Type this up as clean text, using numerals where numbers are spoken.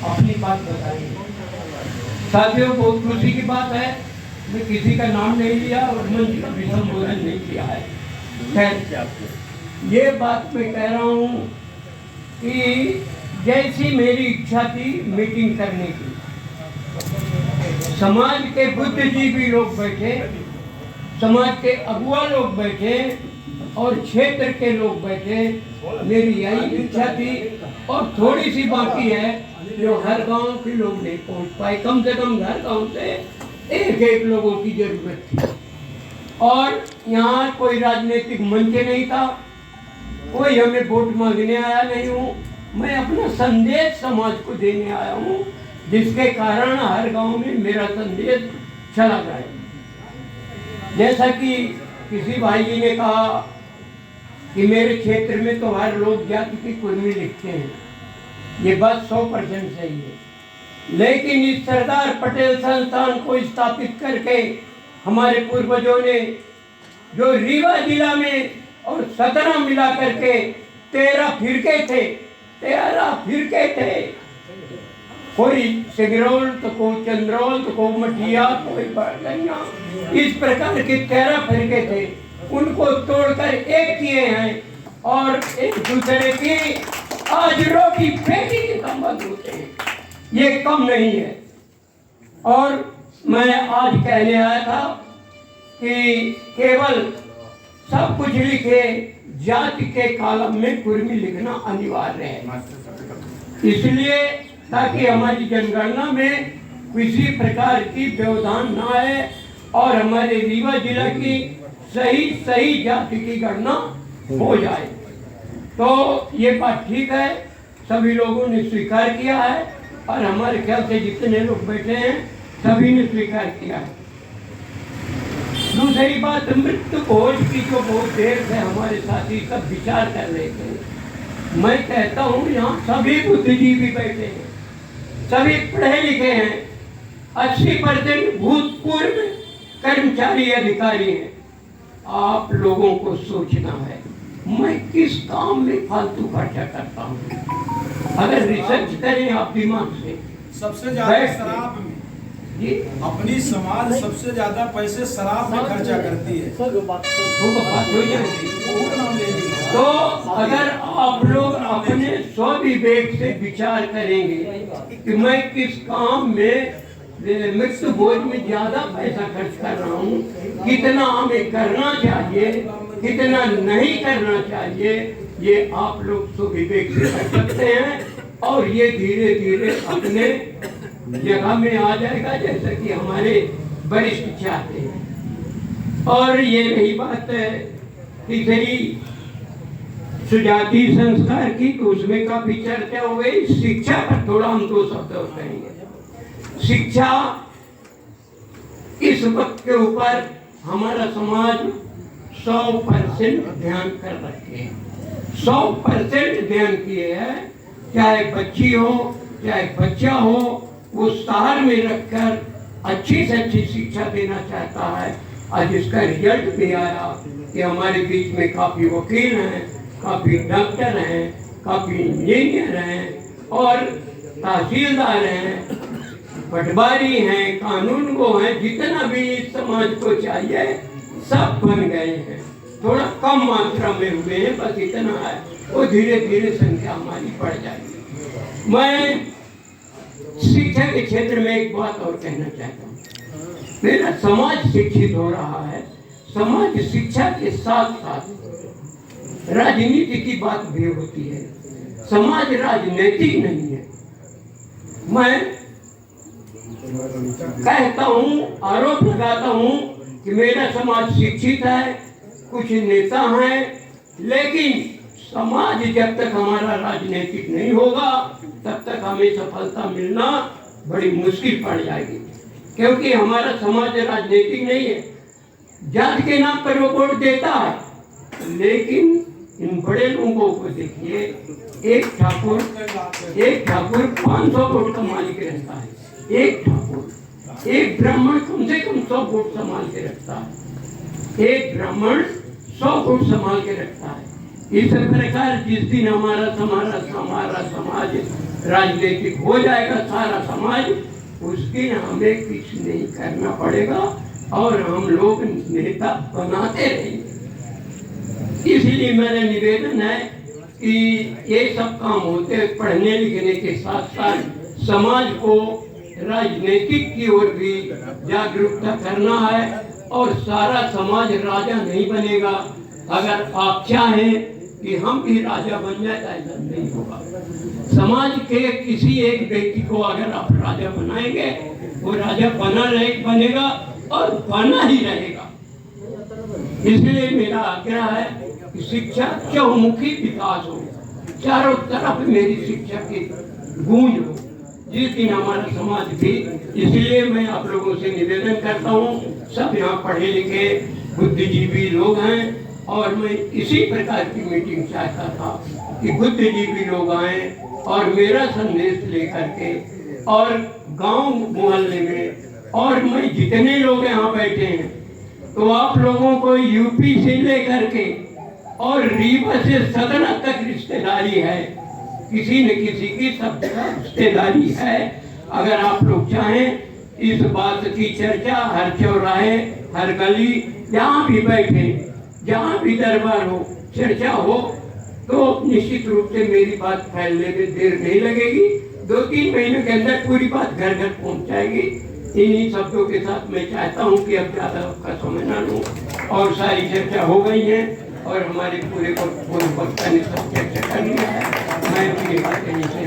अपनी बात बताइए। साथियों, बहुत खुशी की बात है, मैं किसी का नाम नहीं लिया और मंच का भी संबोधन नहीं किया है। खैर, ये बात मैं कह रहा हूँ कि जैसी मेरी इच्छा थी मीटिंग करने की, समाज के बुद्धिजीवी लोग बैठे, समाज के अगुआ लोग बैठे और क्षेत्र के लोग बैठे, मेरी यही इच्छा थी। और थोड़ी सी बाकी है जो हर गांव के लोग नहीं पहुंच पाए। कम से कम हर गांव से एक एक लोगों की जरूरत थी। और यहाँ कोई राजनीतिक मंच नहीं था, कोई हमें वोट मांगने आया नहीं हूँ। मैं अपना संदेश समाज को देने आया हूँ, जिसके कारण हर गांव में मेरा संदेश चला जाए। जैसा कि किसी भाई जी ने कहा कि मेरे क्षेत्र में तो हर लोग जाति की कुर्मी लिखते हैं, ये बात 100% सही है। लेकिन इस सरदार पटेल संस्थान को स्थापित करके हमारे पूर्वजों ने जो रीवा जिला में और 17 मिला करके 13 फिरके थे, कोई सिगरौल तो कोई चंद्रौल तो कोई मठिया, कोई बड़गैया, इस प्रकार के 13 फिरके थे। उनको तोड़कर एक किए हैं और एक दूसरे की आज रोटी फेंकी के संबंध होते हैं, ये कम नहीं है। और मैं आज कहने आया था कि केवल सब कुछ लिखे, जाति के कॉलम में कुर्मी लिखना अनिवार्य है, इसलिए ताकि हमारी जनगणना में किसी प्रकार की व्यवधान न आए और हमारे रीवा जिला की सही जाति की गणना हो जाए। तो ये बात ठीक है, सभी लोगों ने स्वीकार किया है और हमारे ख्याल से जितने लोग बैठे हैं सभी ने स्वीकार किया है। दूसरी बात, मृत्यु भोज की जो बहुत देर से हमारे साथी सब विचार कर रहे थे, मैं कहता हूँ यहाँ सभी बुद्धिजीवी बैठे हैं, सभी पढ़े लिखे हैं, 80% भूतपूर्व कर्मचारी अधिकारी हैं। आप लोगों को सोचना है, मैं किस काम में फालतू खर्चा करता हूँ। अगर रिसर्च करें आप दिमाग से, सबसे ज्यादा शराब में जी, अपनी समाज सबसे ज्यादा पैसे शराब में खर्चा करती है। बात हो जाएगी। तो अगर आप लोग अपने स्वविवेक से विचार करेंगे कि मैं किस काम में मृत्यु भोज में ज्यादा पैसा खर्च कर रहा हूँ, कितना हमें करना चाहिए, कितना नहीं करना चाहिए, ये आप लोग स्वविवेक से कर सकते हैं और ये धीरे धीरे अपने जगह में आ जाएगा, जैसा कि हमारे वरिष्ठ चाहते हैं। और ये रही बात तीसरी सुजातीय संस्कार की, तो उसमें काफी चर्चा हो गई। शिक्षा पर थोड़ा हम 2 शब्द कहेंगे। शिक्षा इस वक्त के ऊपर हमारा समाज 100% ध्यान कर रखे हैं, 100% ध्यान किए हैं। चाहे बच्ची हो चाहे बच्चा हो, वो शहर में रखकर अच्छी से अच्छी शिक्षा देना चाहता है। आज इसका रिजल्ट भी आया कि हमारे बीच में काफी वकील हैं, काफी डॉक्टर हैं, काफी इंजीनियर हैं और तहसीलदार हैं, पटवारी हैं, कानून को हैं, जितना भी इस समाज को चाहिए सब बन गए हैं। थोड़ा कम मात्रा में हुए हैं, बस इतना है, वो धीरे धीरे संख्या हमारी बढ़ जाएगी। मैं शिक्षा के क्षेत्र में एक बात और कहना चाहता हूँ। मेरा समाज शिक्षित हो रहा है, समाज शिक्षा के साथ साथ राजनीति की बात भी होती है, समाज राजनीतिक नहीं है। मैं कहता हूँ, आरोप लगाता हूँ कि मेरा समाज शिक्षित है, कुछ नेता हैं, लेकिन समाज जब तक हमारा राजनीतिक नहीं होगा तब तक हमें सफलता मिलना बड़ी मुश्किल पड़ जाएगी, क्योंकि हमारा समाज राजनीतिक नहीं है। जाति के नाम पर वो वोट देता है, लेकिन इन बड़े लोगों को देखिए, एक ठाकुर 500 वोट का मालिक रहता है, एक ठाकुर, एक ब्राह्मण कम से कम 100 वोट संभाल के रखता है, एक ब्राह्मण 100 वोट संभाल के रखता है। इस प्रकार जिस दिन हमारा समाज राजनीतिक हो जाएगा सारा समाज, उसके हमें कुछ नहीं करना पड़ेगा और हम लोग नेता बनाते रहेंगे। इसलिए मेरा निवेदन है कि ये सब काम होते पढ़ने लिखने के साथ साथ समाज को राजनीतिक की ओर भी जागरूकता करना है। और सारा समाज राजा नहीं बनेगा। अगर आप चाहें कि हम भी राजा बन जाए तो ऐसा नहीं होगा। समाज के किसी एक व्यक्ति को अगर आप राजा बनाएंगे, वो राजा बनेगा और बना ही रहेगा। इसलिए मेरा आग्रह है कि शिक्षा चहुमुखी विकास हो, चारों तरफ मेरी शिक्षा की गूंज हो, जिस दिन हमारा समाज भी। इसलिए मैं आप लोगों से निवेदन करता हूँ, सब यहाँ पढ़े लिखे बुद्धिजीवी लोग हैं और मैं इसी प्रकार की मीटिंग चाहता था कि बुद्धिजीवी लोग आए और मेरा संदेश लेकर के और गांव मोहल्ले में, और मैं जितने लोग यहाँ बैठे हैं तो आप लोगों को यूपी से लेकर के और रीवा से सतना तक रिश्तेदारी है, किसी न किसी की सब रिश्तेदारी है। अगर आप लोग चाहें इस बात की चर्चा हर चौराहे, हर गली, जहाँ भी बैठे, जहाँ भी दरबार हो, चर्चा हो, तो निश्चित रूप से मेरी बात फैलने में देर नहीं लगेगी। 2-3 महीनों के अंदर पूरी बात घर घर पहुँच जाएगी। इन्हीं शब्दों के साथ मैं चाहता हूँ कि अब ज़्यादा आपका समय ना लूँ, और सारी चर्चा हो गई है और हमारे पूरे वक्ता ने सब चर्चा कर लिया है। मैं अपनी बात यहीं से